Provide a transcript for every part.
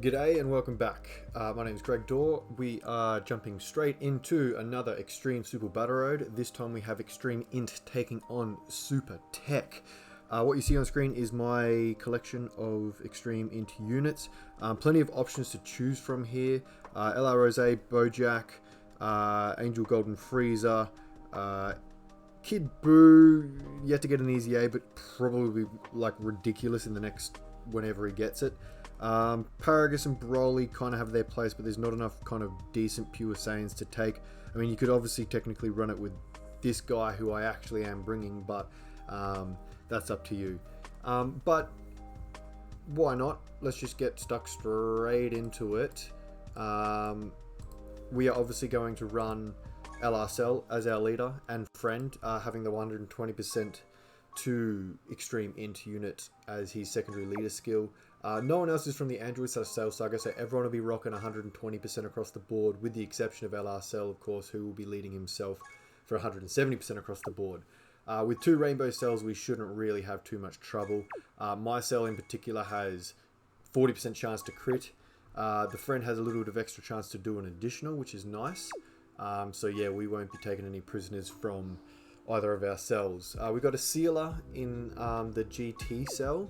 G'day and welcome back. My name is Greg Dorr. We are jumping straight into another Extreme Super Battle Road. This time we have Extreme INT taking on Super TEQ. What you see on screen is my collection of Extreme INT units. Plenty of options to choose from here. LR Rose, Bojack, Angel Golden Freezer, Kid Boo, yet to get an easy A, but probably like ridiculous in the next whenever he gets it. Paragus and Broly kind of have their place, but there's not enough kind of decent pure Saiyans to take. I mean, you could obviously technically run it with this guy who I actually am bringing, but that's up to you. But why not? Let's just get stuck straight into it. We are obviously going to run LR Cell as our leader and friend, having the 120% to Extreme INT unit as his secondary leader skill. No one else is from the Android Cell Saga, so everyone will be rocking 120% across the board, with the exception of LR Cell, of course, who will be leading himself for 170% across the board. With two Rainbow Cells, we shouldn't really have too much trouble. My cell in particular has 40% chance to crit. The friend has a little bit of extra chance to do an additional, which is nice. So yeah, we won't be taking any prisoners from either of our cells. We got a sealer in the GT cell,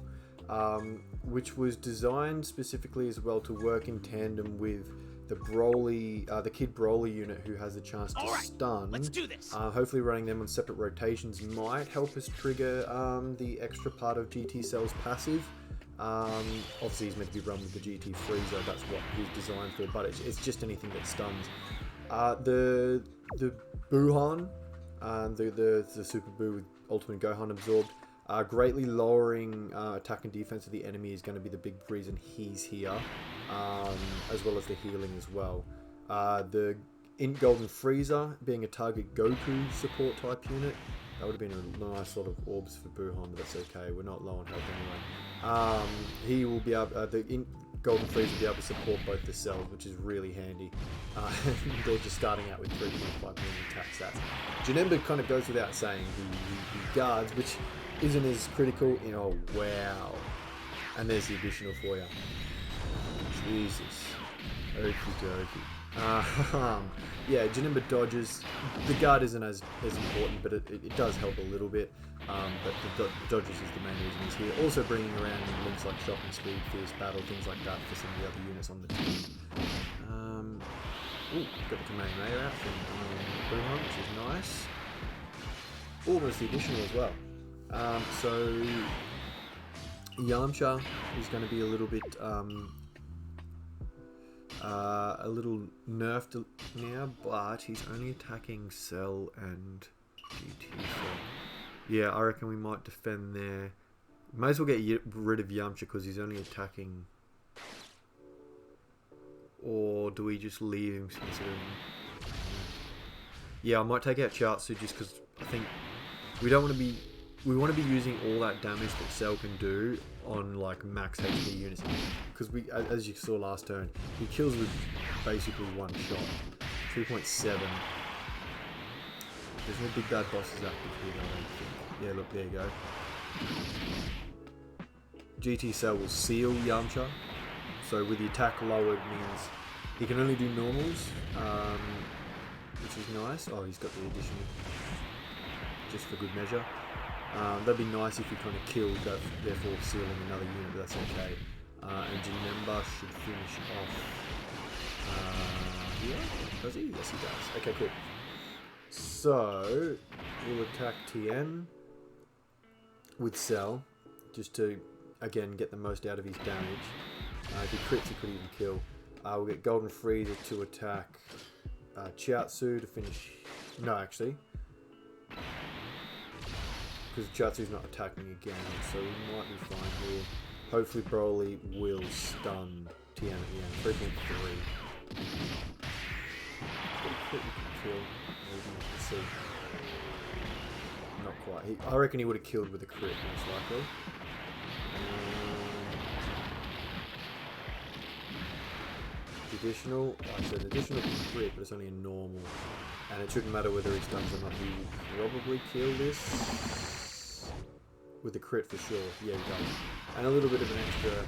which was designed specifically as well to work in tandem with the Broly, the Kid Broly unit, who has a chance to stun. Let's do this. Hopefully running them on separate rotations might help us trigger the extra part of GT cell's passive. Obviously he's meant to be run with the GT Freezer, that's what he's designed for, but it's just anything that stuns. The Buhan, the Super Buu with Ultimate Gohan absorbed, greatly lowering attack and defense of the enemy is going to be the big reason he's here, as well as the healing as well. The INT Golden Freezer being a target Goku support type unit, that would have been a nice sort of orbs for Buhan, but that's okay, we're not low on health anyway. He will be able, the INT Golden Freezer will be able to support both the cells, which is really handy. They're just starting out with 3.5 million attack stats. Janemba kind of goes without saying, the guards, which isn't as critical. Oh wow, and there's the additional for you. Jesus, okie dokie. Yeah, Janemba dodges. The guard isn't as important, but it does help a little bit. But the dodges is the main reason he's here. Also bringing around links like Shopping Speed, Fierce Battle, things like that for some of the other units on the team. Ooh, got the Kamehameha out from Buhan, which is nice. Almost the additional as well. So Yamcha is going to be a little bit a little nerfed now, but he's only attacking Cell and GT Cell. Yeah, I reckon we might defend there. Might as well get rid of Yamcha because he's only attacking. Or do we just leave him considering? Yeah, I might take out Chiaotzu just because I think we don't want to be. We want to be using all that damage that Cell can do on like max HP units, because we, as you saw last turn, he kills with basically one shot. 3.7. There's no big bad bosses active here, I don't think. Yeah, look, there you go. GT Cell will seal Yamcha, so with the attack lowered means he can only do normals, which is nice. Oh, he's got the additional, just for good measure. That'd be nice if he kind of killed, therefore sealing another unit, but that's okay. And Janemba should finish off here. Does he? Yes, he does. Okay, cool. So, we'll attack TN with Cell, just to, again, get the most out of his damage. If he crits, he could even kill. We'll get Golden Freezer to attack Chiaotzu to finish... No, actually. Because Chiaotzu's not attacking again, so we might be fine here. Hopefully Broly will stun TN at the end. 3.3. Kill. Maybe, let's see. Not quite. I reckon he would have killed with a crit, most likely. Additional. I said additional crit, but it's only a normal. And it shouldn't matter whether he stuns or not. He will probably kill this with a crit for sure. Yeah, he does. And a little bit of an extra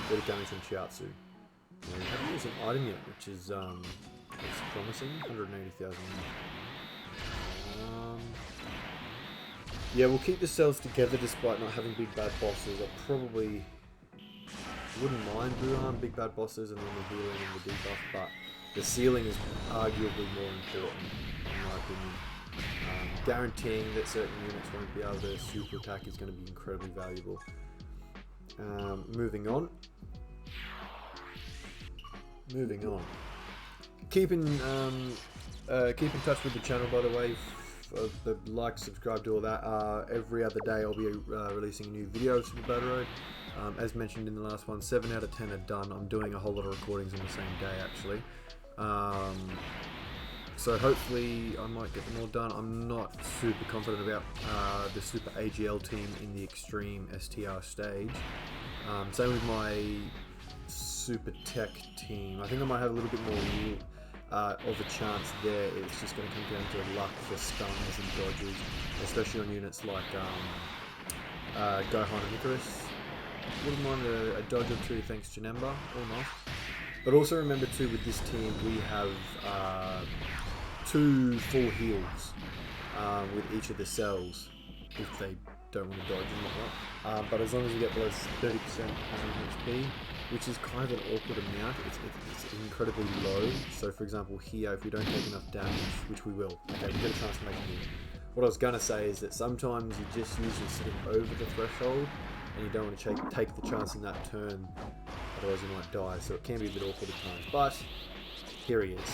30 damage on Chiatsu. And we haven't used an item yet, which is it's promising. 180,000. Yeah, we'll keep the cells together despite not having big bad bosses. I probably wouldn't mind Buhan, big bad bosses, and then the healing and the debuff, but the sealing is arguably more important, in my opinion. Guaranteeing that certain units won't be able to super attack is going to be incredibly valuable. Moving on. Keep in touch with the channel, by the way. The like, subscribe, do all that. Every other day I'll be releasing a new video of Super Battle Road. As mentioned in the last one, 7 out of 10 are done. I'm doing a whole lot of recordings on the same day, actually. So hopefully I might get them all done. I'm not super confident about the Super AGL team in the Extreme STR stage. Same with my Super TEQ team. I think I might have a little bit more of a chance there. It's just going to come down to luck for stuns and dodges, especially on units like Gohan and Icarus. Wouldn't mind a dodge or two thanks to Janemba or not. But also remember too, with this team we have 2 full heals with each of the cells if they don't want to dodge and whatnot. But as long as you get below 30% HP, which is kind of an awkward amount, it's incredibly low. So for example here, if we don't take enough damage, which we will, okay, we get a chance to make a heal. What I was going to say is that sometimes you just usually sitting over the threshold and you don't want to take the chance in that turn, otherwise you might die, so it can be a bit awkward at times. But here he is.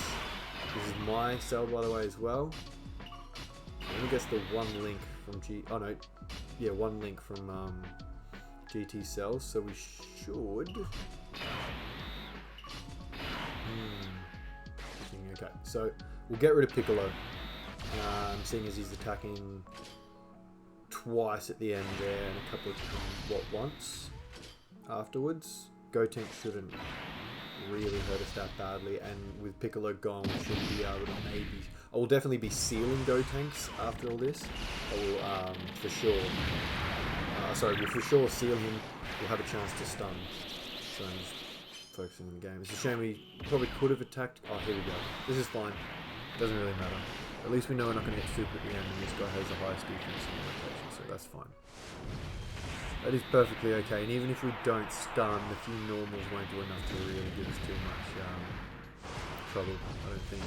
This is my cell, by the way, as well. I guess the one link from one link from GT cells, so we should. Okay, so we'll get rid of Piccolo, seeing as he's attacking twice at the end there and a couple of once afterwards. Gotenk shouldn't really hurt us that badly, and with Piccolo gone we should be able to maybe... I will definitely be sealing Gotenks after all this. I will for sure we'll for sure seal him. We'll have a chance to stun. So I'm just focusing on the game. It's a shame we probably could have attacked. Oh, here we go. This is fine. Doesn't really matter. At least we know we're not going to hit super at the end, and this guy has the highest defense in the rotation, so that's fine. That is perfectly okay, and even if we don't stun, the few normals won't do enough to really give us too much trouble, I don't think.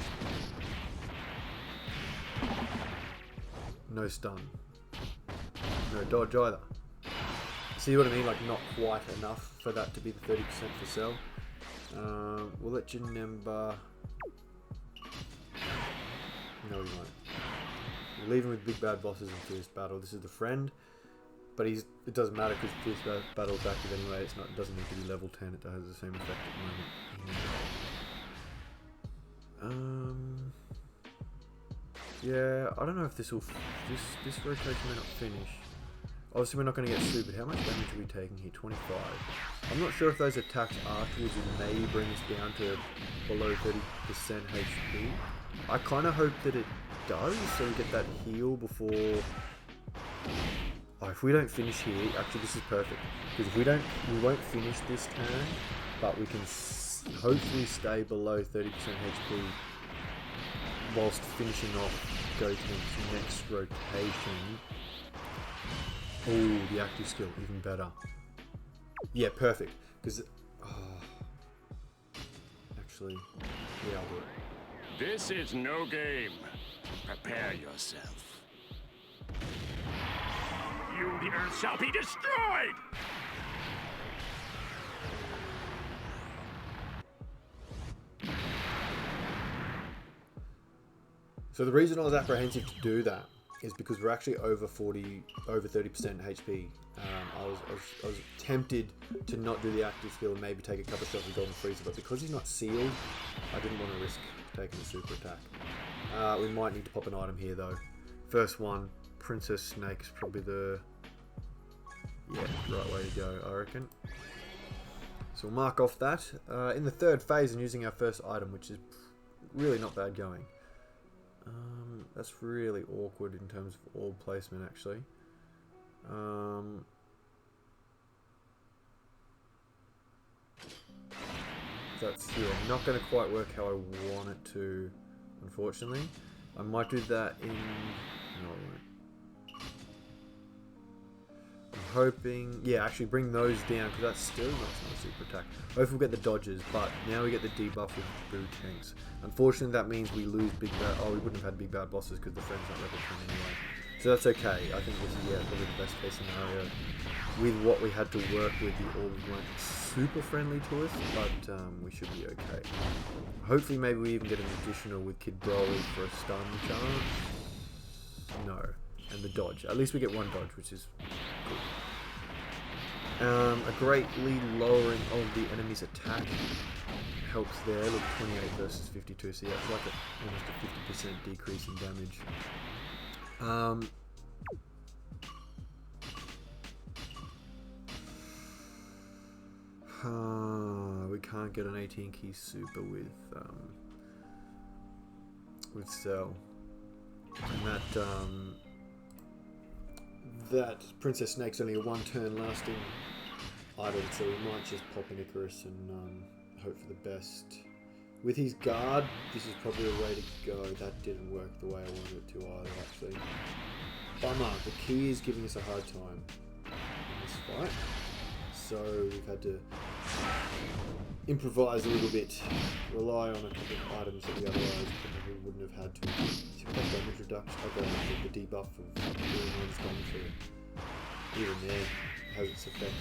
No stun. No dodge either. See what I mean? Like, not quite enough for that to be the 30% for Cell. We'll let Janemba... No, we won't. We'll leave him with Big Bad Bosses and Fierce Battle. This is the friend. But it doesn't matter because Fierce Battle is active anyway. It doesn't need to be level 10. It has the same effect at the moment. Yeah, I don't know if this rotation may not finish. Obviously, we're not going to get super. How much damage are we taking here? 25. I'm not sure if those attacks afterwards may bring us down to below 30% HP. I kind of hope that it does, so we get that heal before... Oh, if we don't finish here, actually this is perfect. Because if we won't finish this turn, but we can hopefully stay below 30% HP whilst finishing off Goten's next rotation. Oh, the active skill, even better. Yeah, perfect. Because, actually, yeah, I'll do it. This is no game. Prepare yourself. You, the Earth, shall be destroyed! So the reason I was apprehensive to do that is because we're actually over 30% HP. I was tempted to not do the active skill and maybe take a couple of shots with Golden Freezer, but because he's not sealed, I didn't want to risk taking a super attack. We might need to pop an item here though. First one, Princess Snake is probably the right way to go, I reckon. So we'll mark off that. In the third phase and using our first item, which is really not bad going. That's really awkward in terms of orb placement actually. That's, yeah, not going to quite work how I want it to, unfortunately. I might do that in... No, I won't. I'm hoping... Yeah, actually bring those down, because that's still not a super attack. Hopefully we'll get the dodges, but now we get the debuff with Boo Tanks. Unfortunately, that means we lose big bad... Oh, we wouldn't have had big bad bosses because the friend's not level 10 anyway. So that's okay. I think this is, yeah, probably the best case scenario. With what we had to work with, the orbs weren't super friendly to us, but we should be okay. Hopefully maybe we even get an additional with Kid Broly for a stun chance. No. And the dodge. At least we get one dodge, which is good. A greatly lowering of the enemy's attack helps there. Look, 28 versus 52, so yeah, it's like almost a 50% decrease in damage. We can't get an 18 key super with Cell, and that Princess Snake's only a one turn lasting item, so we might just pop an Icarus and hope for the best. With his guard, this is probably a way to go. That didn't work the way I wanted it to either, actually. Bummer, the key is giving us a hard time in this fight. So we've had to improvise a little bit, rely on a couple of items that we otherwise probably wouldn't have had to. So that damage reduction, the debuff of doing one's done for even there has its effect.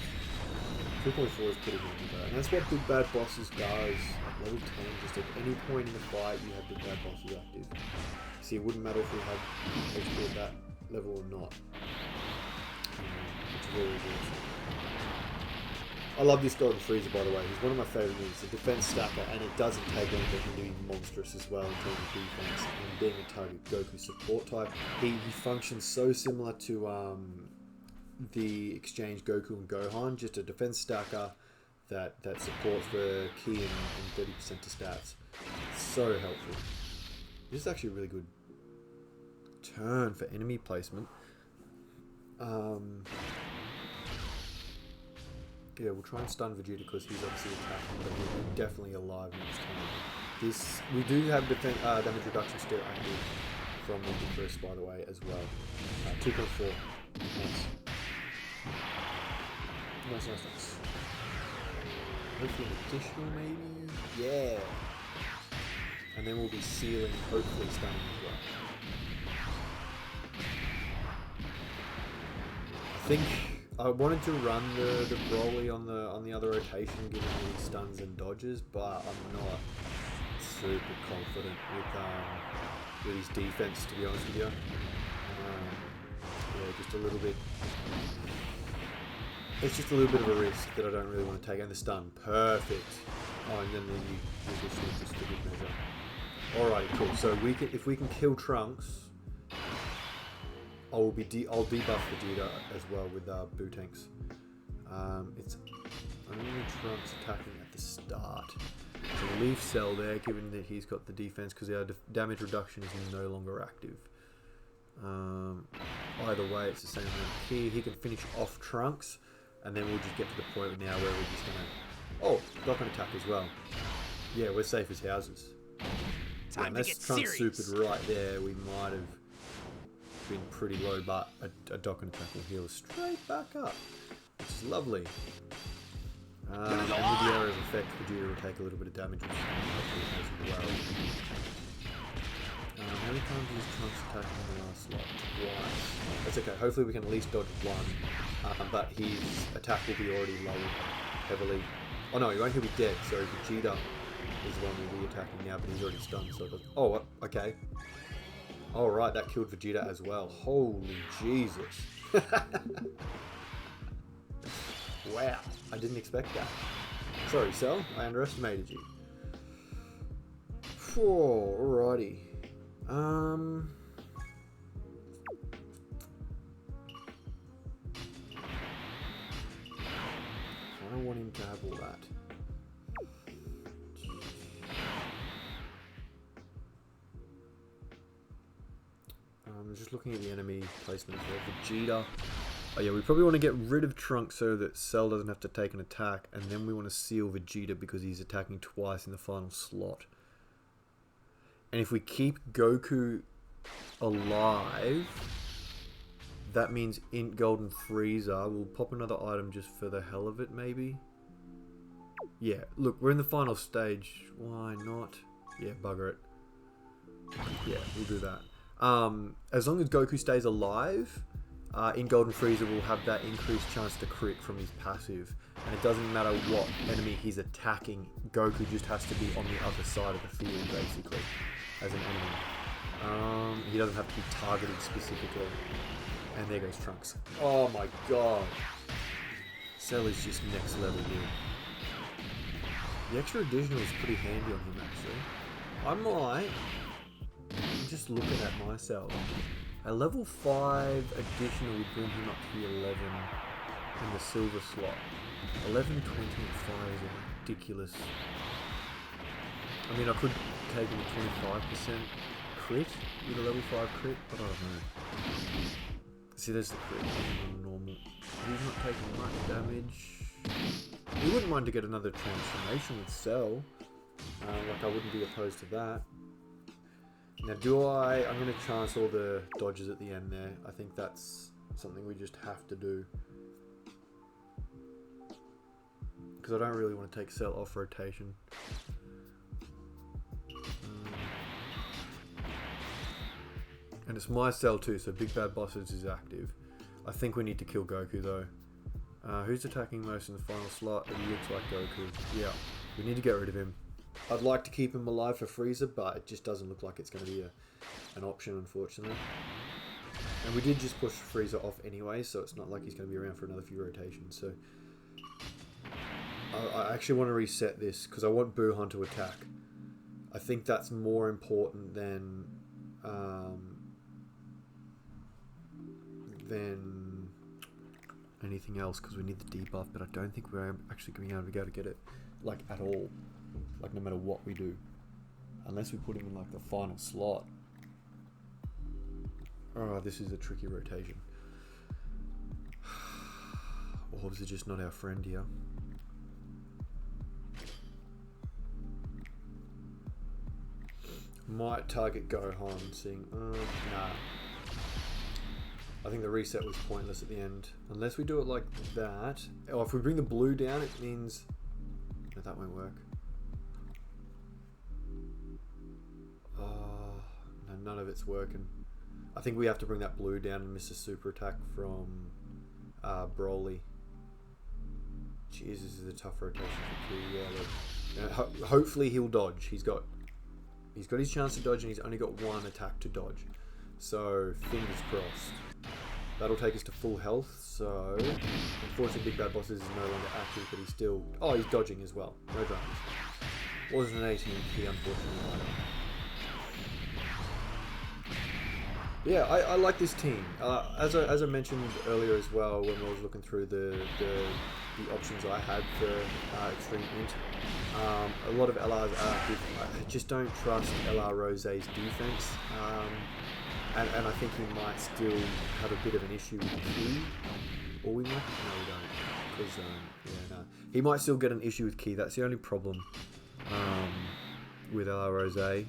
2.4 is pretty handy though, and that's what big bad bosses does. At level 10, just at any point in the fight you have big bad bosses active. See, it wouldn't matter if we had HP at that level or not. It's really awesome. I love this Golden Freezer, by the way. He's one of my favourite moves. It's a defense stacker, and it doesn't take anything to be monstrous as well in terms of defense. And being a target Goku support type, he functions so similar to the exchange Goku and Gohan, just a defense stacker that supports the key and 30% to stats. It's so helpful. This is actually a really good turn for enemy placement. Yeah, we'll try and stun Vegeta because he's obviously attacking, but he'll be definitely alive next time. We do have damage reduction still active from the Icarus, by the way, as well. 2.4. Nice. Nice. Hopefully an additional, maybe? Yeah! And then we'll be sealing, hopefully stunning as well. I think I wanted to run the Broly on the other rotation, given the stuns and dodges, but I'm not super confident with his defense, to be honest with you. Yeah, just a little bit. It's just a little bit of a risk that I don't really want to take. And the stun, perfect. Oh, and then you just for good measure. Alright, cool. So if we can kill Trunks, I'll debuff Vegeta as well with Boo Tanks. It's only Trunks attacking at the start. So we'll leave Cell there, given that he's got the defense, because our damage reduction is no longer active. Either way, it's the same amount of key. He can finish off Trunks, and then we'll just get to the point now where we're just gonna... Oh, Dokkan attack as well. Yeah, we're safe as houses. Yeah, unless Trunks supered right there, we might have been pretty low, but a Dokkan attack will heal straight back up, which is lovely. And with the area of effect, Vegeta will take a little bit of damage, which hopefully as well. How many times is Trunks attacking in the last slot? Twice. That's okay, hopefully we can at least dodge one, but his attack will be already lowered heavily. Oh no, he'll be dead, so Vegeta is the one we'll be attacking now, but he's already stunned, so it doesn't... Oh, okay. Alright, that killed Vegeta as well. Holy Jesus. Wow, I didn't expect that. Sorry, Cell, I underestimated you. Alrighty. I don't want him to have all that. I'm just looking at the enemy placement for Vegeta. Oh yeah, we probably want to get rid of Trunks so that Cell doesn't have to take an attack, and then we want to seal Vegeta because he's attacking twice in the final slot. And if we keep Goku alive, that means INT Golden Frieza. We'll pop another item just for the hell of it, maybe. Yeah, look, we're in the final stage. Why not? Yeah, bugger it. Yeah, we'll do that. As long as Goku stays alive, INT Golden Frieza will have that increased chance to crit from his passive. And it doesn't matter what enemy he's attacking, Goku just has to be on the other side of the field, basically, as an enemy. He doesn't have to be targeted specifically. And there goes Trunks. Oh my god. Cell is just next level, dude. The extra additional is pretty handy on him, actually. I might... I'm just looking at myself. A level 5 additional would bring him up to the 11 in the silver slot. 11, 20, and 5 is ridiculous. I mean, I could take him a 25% crit with a level 5 crit, but I don't know. See, there's the crit. Normal. He's not taking much damage. You wouldn't mind to get another transformation with Cell. Like, I wouldn't be opposed to that. Now, I'm going to chance all the dodges at the end there. I think that's something we just have to do. Because I don't really want to take Cell off rotation. And it's my Cell too, so Big Bad Bosses is active. I think we need to kill Goku though. Who's attacking most in the final slot? It looks like Goku. Yeah, we need to get rid of him. I'd like to keep him alive for Frieza, but it just doesn't look like it's going to be an option, unfortunately. And we did just push Frieza off anyway, so it's not like he's going to be around for another few rotations. So I actually want to reset this because I want Buhan to attack. I think that's more important than anything else because we need the debuff, but I don't think we're actually going to be able to get it like at all. Like, no matter what we do. Unless we put him in, like, the final slot. Oh, this is a tricky rotation. Orbs are just not our friend here. Might target Gohan, seeing... nah. I think the reset was pointless at the end. Unless we do it like that. Oh, if we bring the blue down, it means... No, that won't work. No, none of it's working. I think we have to bring that blue down and miss a super attack from Broly. Jeez, this is a tough rotation for Q. Yeah, look. Hopefully he'll dodge. He's got his chance to dodge and he's only got one attack to dodge. So fingers crossed. That'll take us to full health. So unfortunately Big Bad Bosses is no longer active, but he's still... Oh, he's dodging as well. No dramas. Wasn't an 18 key, unfortunately, either. Yeah, I like this team. As I mentioned earlier as well, when I was looking through the options I had for Extreme INT, a lot of LRs are active. I just don't trust LR Rose's defense, and I think he might still have a bit of an issue with Ki. Or we might? No, we don't. Because, yeah, no. He might still get an issue with Ki. That's the only problem. With LR Rose, and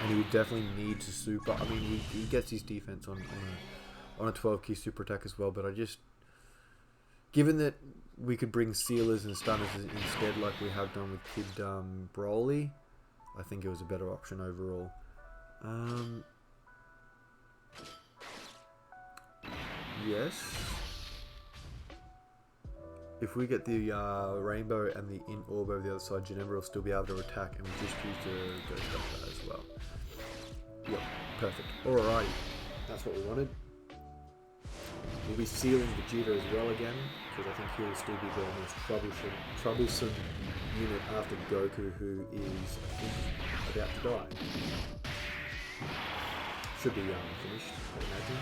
he would definitely need to super. I mean, he gets his defense on a 12 key super attack as well. But I just, given that we could bring sealers and stunners instead, like we have done with Kid Broly, I think it was a better option overall. Yes. If we get the rainbow and the INT orb over the other side, Janemba will still be able to attack, and we just use the Ghost Doctor as well. Yep, perfect. Alrighty, that's what we wanted. We'll be sealing Vegeta as well again, because I think he'll still be the most troublesome unit after Goku, who is, I think, about to die. Should be finished, I imagine.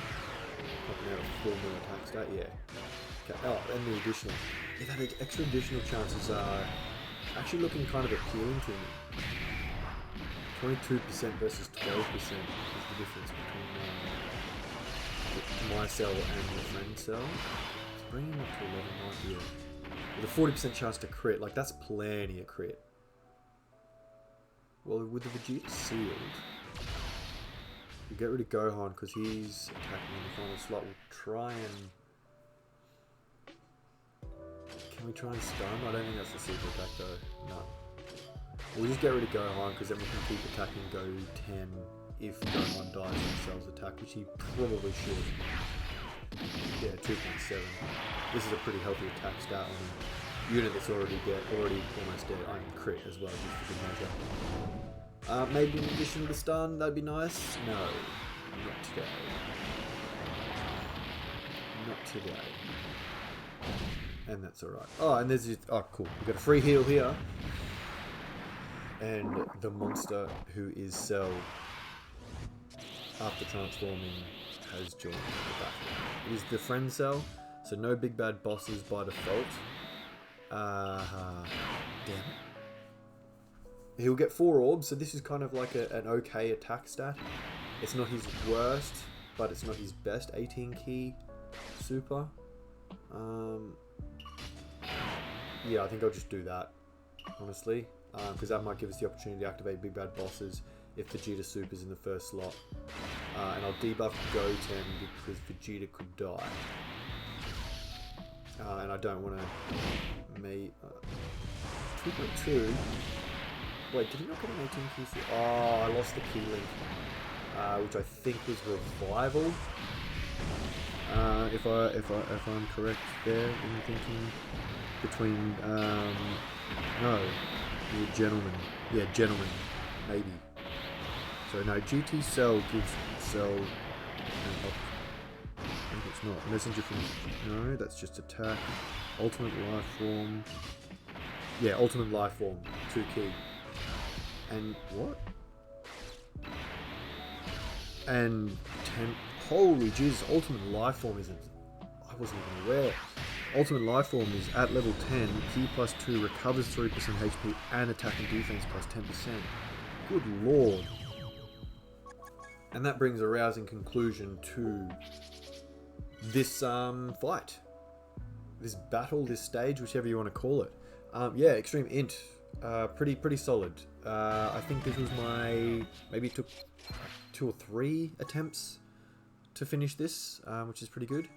Popping out a full new attack stat, yeah. Okay. Oh, and the additional. Yeah, that extra additional chances are actually looking kind of appealing to me. 22% versus 12% is the difference between my cell and my friend's cell. bringing him up to 11 might be with a 40% chance to crit. Like, that's plenty of crit. Well, with the Vegeta sealed, we'll get rid of Gohan because he's attacking in the final slot. We'll try and... Can we try and stun? I don't think that's the super attack though. No. We'll just get rid of Gohan because then we can keep attacking Go 10 if Gohan dies on Cell's attack, which he probably should. Yeah, 2.7. This is a pretty healthy attack stat on a unit that's already almost dead. I'm crit as well, just for good measure. Maybe in addition to the stun, that'd be nice. No, not today. Not today. And that's alright. Oh, and there's just, oh cool. We've got a free heal here. And the monster who is Cell, after transforming, has joined the battle. It is the friend Cell, so no big bad bosses by default. Damn it. He'll get 4 orbs, so this is kind of like an okay attack stat. It's not his worst, but it's not his best 18 key super. Yeah, I think I'll just do that, honestly. Because that might give us the opportunity to activate big bad bosses if Vegeta Super's in the first slot. And I'll debuff Goten because Vegeta could die. And I don't want to... 2.2... Wait, did he not get an 18 key? Oh, I lost the key link. Which I think was Revival. If I'm correct there in thinking between... no. He's a gentleman. Yeah, gentleman. Maybe. So no, GT Cell gives Cell... I think it's not. Messenger from... No, that's just attack. Ultimate Life Form. Yeah, Ultimate Life Form. 2 key. And what? And 10... Holy Jesus, Ultimate Life Form isn't... I wasn't even aware. Ultimate Life Form is at level 10, Ki plus 2, recovers 3% HP, and attack and defense plus 10%. Good lord. And that brings a rousing conclusion to this fight. This battle, this stage, whichever you want to call it. Yeah, Extreme Int. Pretty solid. I think this was maybe it took 2 or 3 attempts to finish this, which is pretty good.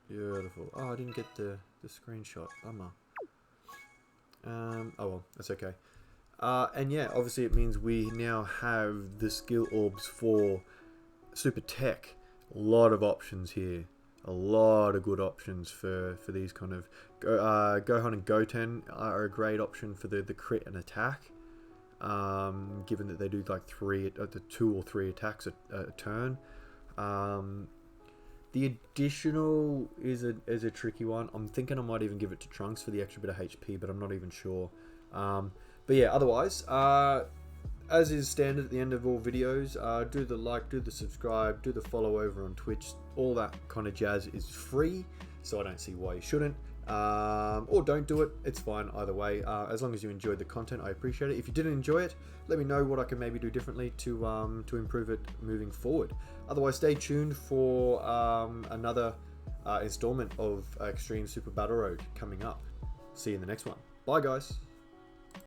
Beautiful. Oh, I didn't get the screenshot. Bummer. Oh well, that's okay. And yeah, obviously it means we now have the skill orbs for Super TEQ. A lot of options here. A lot of good options for these kind of... Gohan and Goten are a great option for the crit and attack. Given that they do like 2 or 3 attacks a turn. The additional is a tricky one. I'm thinking I might even give it to Trunks for the extra bit of HP, but I'm not even sure. But yeah, otherwise, as is standard at the end of all videos, do the like, do the subscribe, do the follow over on Twitch. All that kind of jazz is free, so I don't see why you shouldn't. Or don't do it, it's fine either way. As long as you enjoyed the content, I appreciate it. If you didn't enjoy it, let me know what I can maybe do differently to improve it moving forward. Otherwise, stay tuned for another installment of Extreme Super Battle Road coming up. See you in the next one. Bye guys.